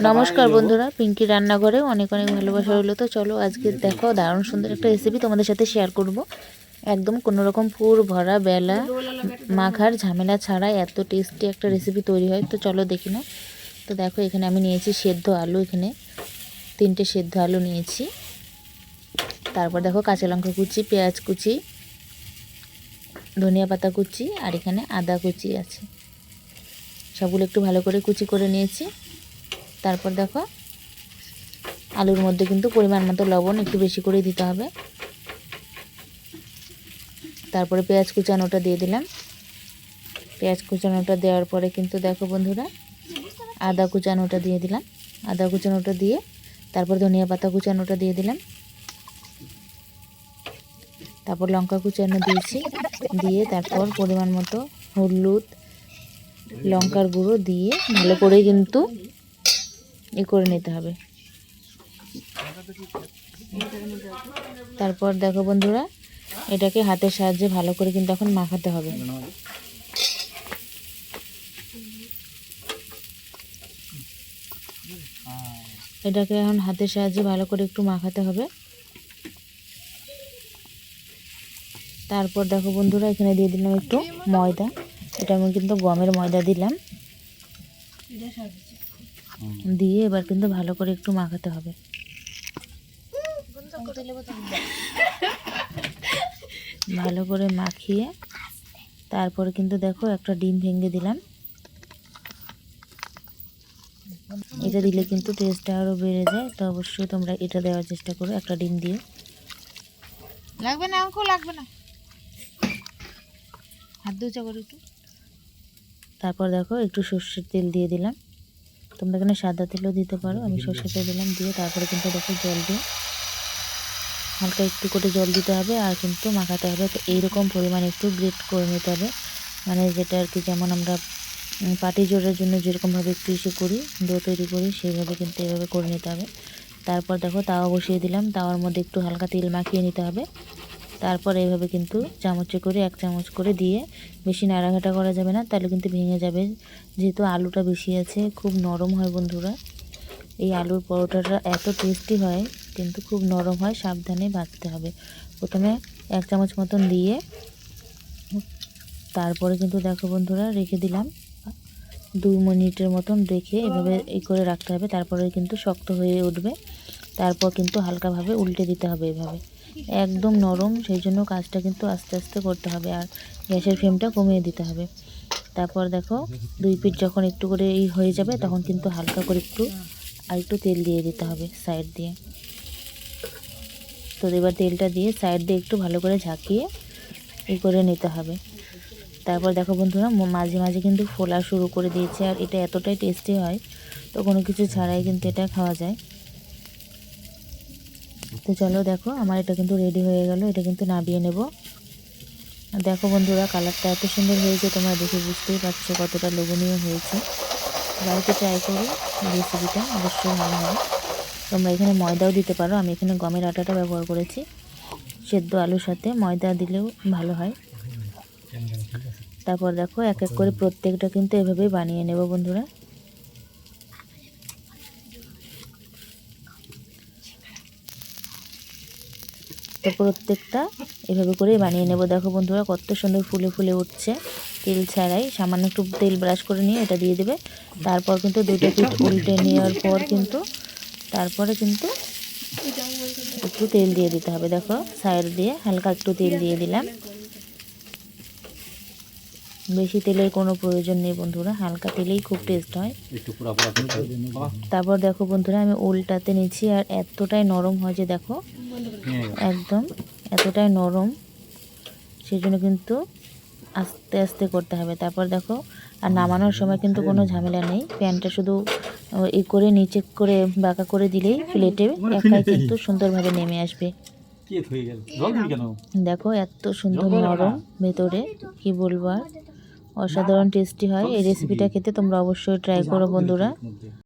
নমস্কার বন্ধুরা, পিঙ্কি রান্নাঘরে অনেক অনেক ভালোবাসা রইলো। তো চলো আজকে দেখো দারুণ সুন্দর একটা রেসিপি তোমাদের সাথে শেয়ার করব। একদম কোনো রকম পুর ভরা বেলা মাখার ঝামেলা ছাড়া এত টেস্টি একটা রেসিপি তৈরি হয়। তো চলো দেখি না। তো দেখো এখানে আমি নিয়েছি সেদ্ধ আলু, এখানে 3টে সেদ্ধ আলু নিয়েছি। তারপর দেখো কাঁচা লঙ্কা কুচি, পেঁয়াজ কুচি, ধনিয়া পাতা কুচি, আর এখানে আদা কুচি আছে। সবগুলো একটু ভালো করে কুচি করে নিয়েছি। তারপর দেখো আলুর মধ্যে কিন্তু পরিমাণ মতো লবণ একটু বেশি করে দিতে হবে। তারপরে পেঁয়াজ কুচানোটা দিয়ে দিলাম। পেঁয়াজ কুচানোটা দেওয়ার পরে কিন্তু দেখো বন্ধুরা আদা কুচানোটা দিয়ে দিলাম। আদা কুচানোটা দিয়ে তারপর ধনিয়া পাতা কুচানোটা দিয়ে দিলাম। তারপর লঙ্কা কুচানো দিয়েছি, দিয়ে তারপর পরিমাণ মতো হলুদ, লঙ্কার গুঁড়ো দিয়ে ভালো করে কিন্তু করে নিতে হবে। তারপর দেখো বন্ধুরা এটাকে হাতের সাহায্যে ভালো করে কিন্তু এখন মাখাতে হবে। এটাকে এখন হাতের সাহায্যে ভালো করে একটু মাখাতে হবে। তারপর দেখো বন্ধুরা এখানে দিয়ে দিলাম একটু ময়দা। এটা আমি কিন্তু গমের ময়দা দিলাম, দিয়ে এবার কিন্তু ভালো করে একটু মাখাতে হবে। ভালো করে মাখিয়ে তারপরে কিন্তু দেখো একটা ডিম ভেঙে দিলাম। এটা দিলে কিন্তু টেস্টটা আরও বেড়ে যায়, তো অবশ্যই তোমরা এটা দেওয়ার চেষ্টা করো একটা ডিম দিয়ে। লাগবে না অঙ্ক, লাগবে না, হাত ধুচা করে একটু। তারপর দেখো একটু সর্ষের তেল দিয়ে দিলাম। তোমরা এখানে সাদা তেলও দিতে পারো, আমি সর্ষের তেল দিলাম। দিয়ে তারপরে কিন্তু দেখো জল দিয়ে হালকা একটু করে জল দিতে হবে আর কিন্তু মাখাতে হবে। তো এইরকম পরিমাণে একটু গ্রেট করে নিতে হবে, মানে যেটা আর কি, যেমন আমরা পাটি জোড়ার জন্য যেরকমভাবে একটু ইসে করি, ডো তৈরি করি, সেইভাবে কিন্তু এইভাবে করে নিতে হবে। তারপর দেখো তাওয়া বসিয়ে দিলাম, তাওয়ার মধ্যে একটু হালকা তেল মাখিয়ে নিতে হবে। তারপর এইভাবে কিন্তু চামচে করে 1 চামচ করে দিয়ে, বেশি নাড়াঘাটা করা যাবে না, তাহলে কিন্তু ভেঙে যাবে। যেহেতু আলুটা বেশি আছে, খুব নরম হয় বন্ধুরা। এই আলুর পরোটাটা এত টেস্টি হয়, কিন্তু খুব নরম হয়, সাবধানে ভাজতে হবে। প্রথমে 1 চামচ মতন দিয়ে তারপরে কিন্তু দেখো বন্ধুরা রেখে দিলাম 2 মিনিটের মতন, রেখে এভাবে করে রাখতে হবে। তারপরে কিন্তু শক্ত হয়ে উঠবে। তারপর কিন্তু হালকাভাবে উল্টে দিতে হবে এভাবে, একদম নরম, সেই জন্য কাজটা কিন্তু আস্তে আস্তে করতে হবে আর গ্যাসের ফ্লেমটা কমিয়ে দিতে হবে। তারপর দেখো 2 পিঠ যখন একটু করে হয়ে যাবে, তখন কিন্তু হালকা করে একটু তেল দিয়ে দিতে হবে সাইড দিয়ে। তো এবার তেলটা দিয়ে সাইড দিয়ে একটু ভালো করে ঝাঁকিয়ে করে নিতে হবে। তারপর দেখো বন্ধুরা মাঝে মাঝে কিন্তু ফোলা শুরু করে দিয়েছে, আর এটা এতটাই টেস্টি হয়, তো কোনো কিছু ছাড়াই কিন্তু এটা খাওয়া যায়। তো চলো দেখো আমার এটা কিন্তু রেডি হয়ে গেল, এটা কিন্তু নামিয়ে নেব। দেখো বন্ধুরা কালারটা এত সুন্দর হয়েছে, তোমরা দেখে বুঝতেই পারছো কতটা লোভনীয় হয়েছে। বাড়িতে ট্রাই করো, রেসিপিটা অবশ্যই ভালো হবে। তোমরা এখানে ময়দাও দিতে পারো, আমি এখানে গমের আটাটা ব্যবহার করেছি। সেদ্ধ আলুর সাথে ময়দা দিলেও ভালো হয়। তারপর দেখো এক এক করে প্রত্যেকটা কিন্তু এভাবেই বানিয়ে নেব বন্ধুরা। তো প্রত্যেকটা এভাবে করেই বানিয়ে নেব। দেখো বন্ধুরা কত সুন্দর ফুলে ফুলে উঠছে, তেল ছাড়াই। সামান্য একটু তেল ব্রাশ করে নিয়ে এটা দিয়ে দেবে। তারপর কিন্তু 2টা পিঠ উল্টে নেওয়ার পর কিন্তু তারপরে কিন্তু একটু তেল দিয়ে দিতে হবে। দেখো সাইড দিয়ে হালকা একটু তেল দিয়ে দিলাম, বেশি তেলের কোনো প্রয়োজন নেই বন্ধুরা, হালকা তেলেই খুব টেস্ট হয়। তারপর দেখো বন্ধুরা আমি উল্টাতে নিচ্ছি, আর এতটাই নরম হয় যে দেখো একদম এতটাই নরম, সেই জন্য কিন্তু আস্তে আস্তে করতে হবে। তারপর দেখো আর নামানোর সময় কিন্তু কোনো ঝামেলা নেই, প্যানটা শুধু করে নিচে করে বাঁকা করে দিলেই প্লেটে একাই কিন্তু সুন্দরভাবে নেমে আসবে। দেখো এত সুন্দর নরম ভেতরে, কি বলবো আর, অসাধারণ টেস্টি হয়। এই রেসিপিটা খেতে তোমরা অবশ্যই ট্রাই করো বন্ধুরা।